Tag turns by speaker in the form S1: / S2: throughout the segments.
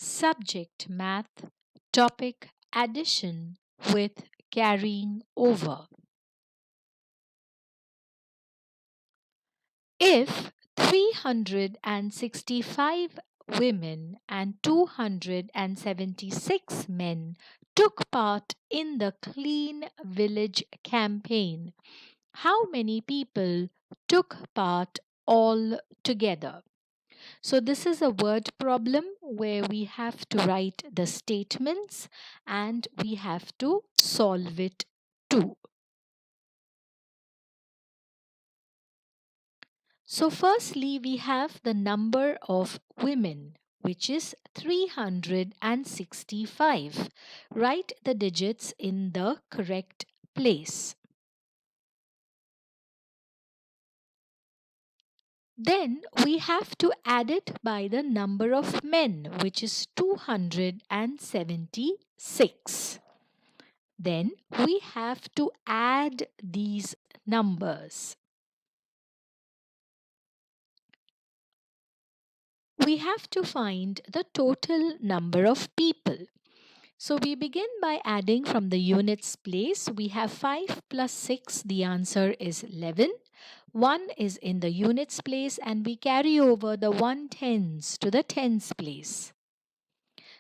S1: Subject math, topic addition with carrying over. If 365 women and 276 men took part in the Clean Village campaign, how many people took part all together? So, this is a word problem where we have to write the statements and we have to solve it too. So, firstly, we have the number of women, which is 365. Write the digits in the correct place. Then we have to add it by the number of men, which is 276. Then we have to add these numbers. We have to find the total number of people. So we begin by adding from the units place. We have 5 plus 6. The answer is 11. 1 is in the units place and we carry over the 1/10s to the tens place.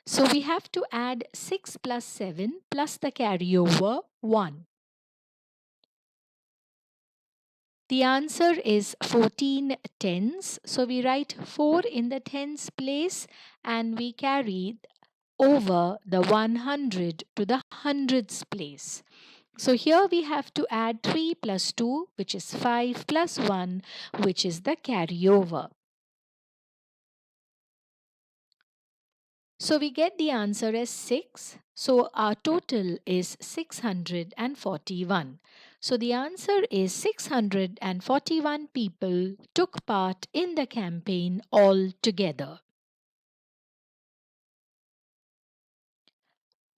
S1: So we have to add 6 plus 7 plus the carryover 1. The answer is 14 tens. So we write 4 in the tens place and we carry over the 100 to the hundreds place. So here we have to add 3 plus 2, which is 5, plus 1, which is the carryover. So we get the answer as 6. So our total is 641. So the answer is 641 people took part in the campaign altogether.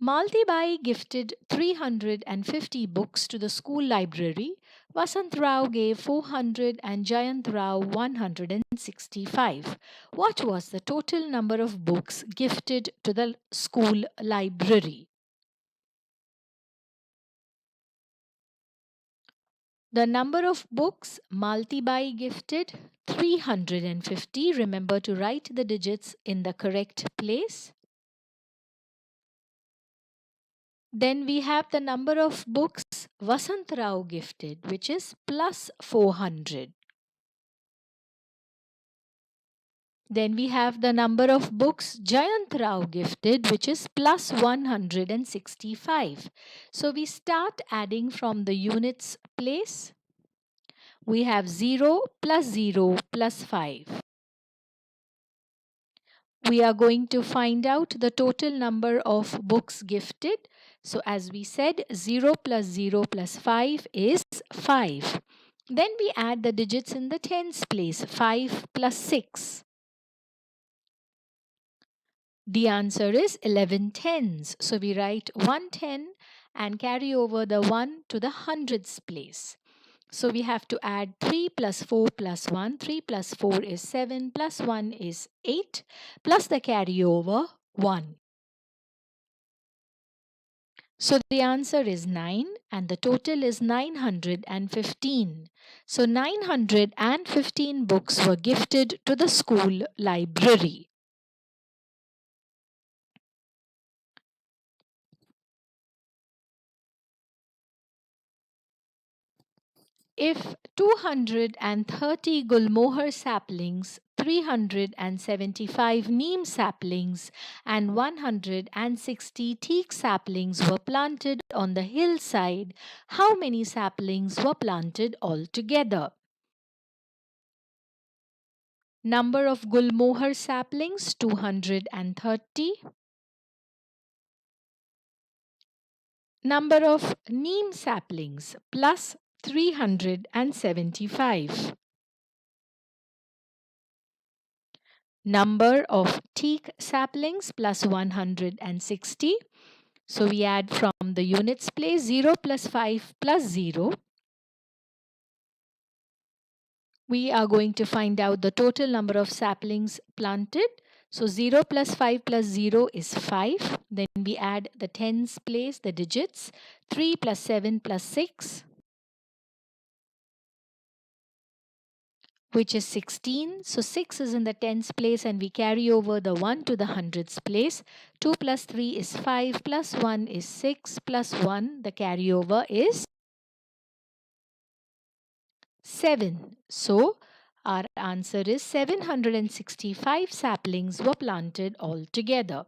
S1: Maltibai gifted 350 books to the school library. Vasant Rao gave 400 and Jayant Rao 165. What was the total number of books gifted to the school library? The number of books Maltibai gifted 350. Remember to write the digits in the correct place. Then we have the number of books Vasant Rao gifted, which is plus 400. Then we have the number of books Jayant Rao gifted, which is plus 165. So we start adding from the units place. We have 0 plus 5. We are going to find out the total number of books gifted. So as we said, 0 plus 5 is 5. Then we add the digits in the tens place, 5 plus 6. The answer is 11 tens. So we write 110 and carry over the 1 to the hundreds place. So we have to add 3 plus 4 plus 1. 3 plus 4 is 7 plus 1 is 8 plus the carryover 1. So the answer is 9 and the total is 915. So 915 books were gifted to the school library. If 230 Gulmohar saplings, 375 neem saplings and 160 teak saplings were planted on the hillside, how many saplings were planted altogether? Number of Gulmohar saplings 230. Number of neem saplings plus 375. Number of teak saplings plus 160. So we add from the units place 0 plus 5 plus 0. We are going to find out the total number of saplings planted. So 0 plus 5 plus 0 is 5. Then we add the tens place, the digits. 3 plus 7 plus 6, which is 16. So 6 is in the tens place and we carry over the 1 to the hundreds place. 2 plus 3 is 5 plus 1 is 6 plus 1, the carryover is 7. So our answer is 765 saplings were planted altogether.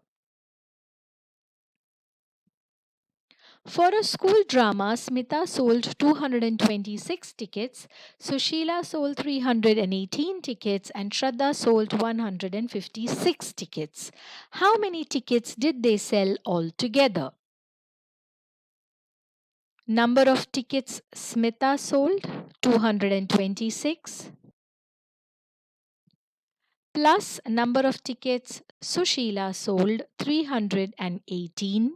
S1: For a school drama, Smita sold 226 tickets, Sushila sold 318 tickets, and Shraddha sold 156 tickets. How many tickets did they sell altogether? Number of tickets Smita sold 226 plus number of tickets Sushila sold 318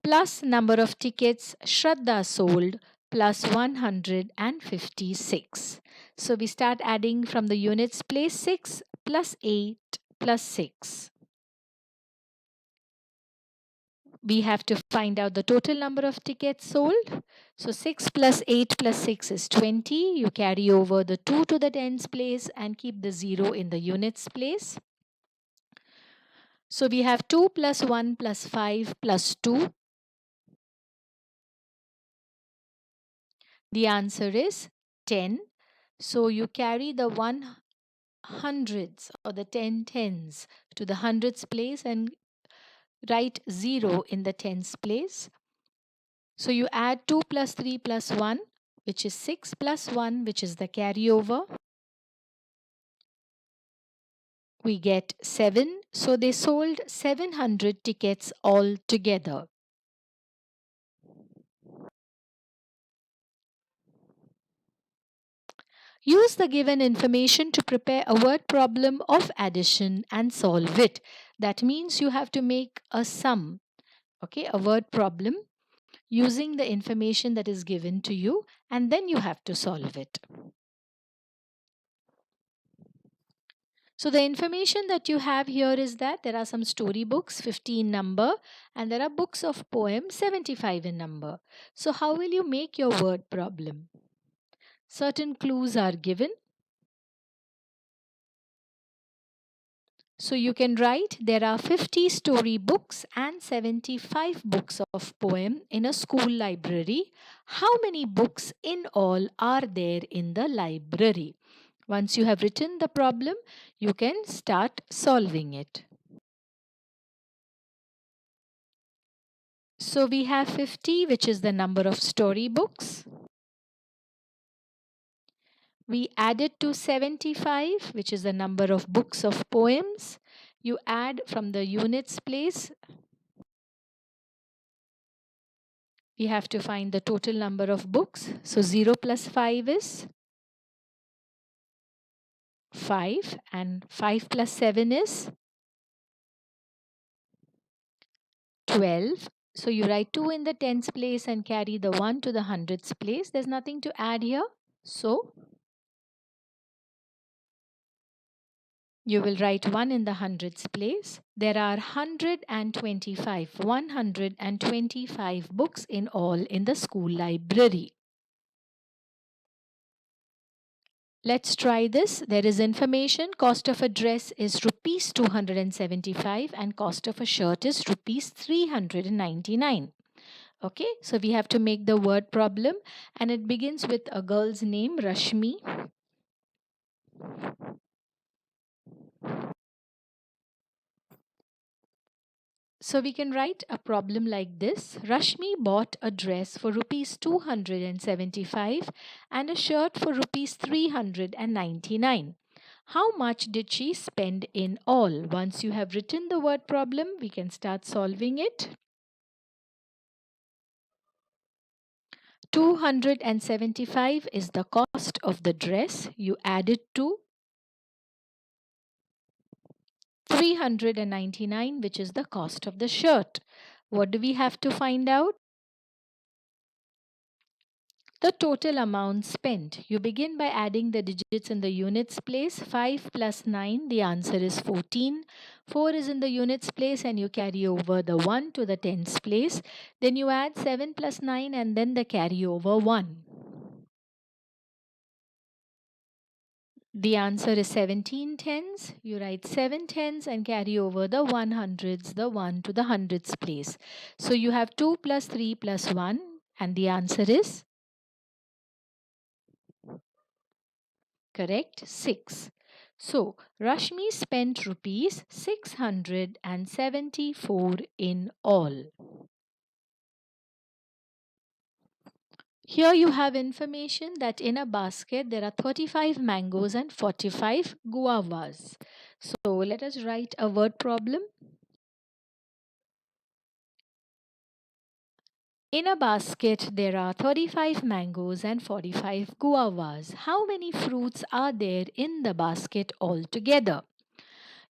S1: plus number of tickets Shraddha sold plus 156. So we start adding from the units place. 6 plus 8 plus 6. We have to find out the total number of tickets sold. So 6 plus 8 plus 6 is 20. You carry over the 2 to the tens place and keep the 0 in the units place. So we have 2 plus 1 plus 5 plus 2. The answer is 10. So you carry the 1 hundreds or the 10 tens to the hundreds place and write 0 in the tens place. So you add 2 plus 3 plus 1, which is 6 plus 1, which is the carryover. We get 7. So they sold 700 tickets altogether. Use the given information to prepare a word problem of addition and solve it. That means you have to make a sum, okay, a word problem using the information that is given to you, and then you have to solve it. So the information that you have here is that there are some storybooks, 15 number, and there are books of poems, 75 in number. So how will you make your word problem? Certain clues are given. So you can write there are 50 story books and 75 books of poem in a school library. How many books in all are there in the library? Once you have written the problem, you can start solving it. So we have 50, which is the number of storybooks. We added to 75, which is the number of books of poems. You add from the units place. We have to find the total number of books. So 0 plus 5 is 5, and 5 plus 7 is 12. So you write 2 in the tens place and carry the 1 to the hundreds place. There's nothing to add here. So you will write 1 in the hundreds place. There are 125 books in all in the school library. Let's try this. There is information. Cost of a dress is rupees 275 and cost of a shirt is rupees 399. Okay, so we have to make the word problem, and it begins with a girl's name, Rashmi. So we can write a problem like this. Rashmi bought a dress for rupees 275 and a shirt for rupees 399. How much did she spend in all? Once you have written the word problem, we can start solving it. 275 is the cost of the dress. You add it to 399, which is the cost of the shirt. What do we have to find out? the total amount spent. You begin by adding the digits in the units place. 5 plus 9, the answer is 14. 4 is in the units place and you carry over the 1 to the tens place. Then you add 7 plus 9 and then the carry over 1. The answer is 17 tens. You write 7 tens and carry over the 100s, the 1 to the hundreds place. So you have 2 plus 3 plus 1 and the answer is correct 6. So Rashmi spent rupees 674 in all. Here you have information that in a basket there are 35 mangoes and 45 guavas. So let us write a word problem. In a basket there are 35 mangoes and 45 guavas. How many fruits are there in the basket altogether?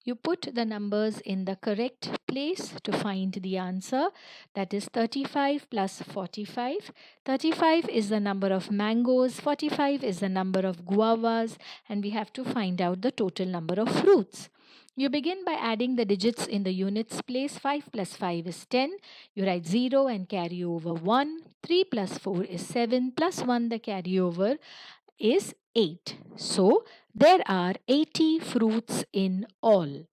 S1: You put the numbers in the correct place to find the answer. That is 35 plus 45. 35 is the number of mangoes, 45 is the number of guavas, and we have to find out the total number of fruits. You begin by adding the digits in the units place. 5 plus 5 is 10. You write 0 and carry over 1. 3 plus 4 is 7. Plus 1, the carryover is 8. So, there are 80 fruits in all.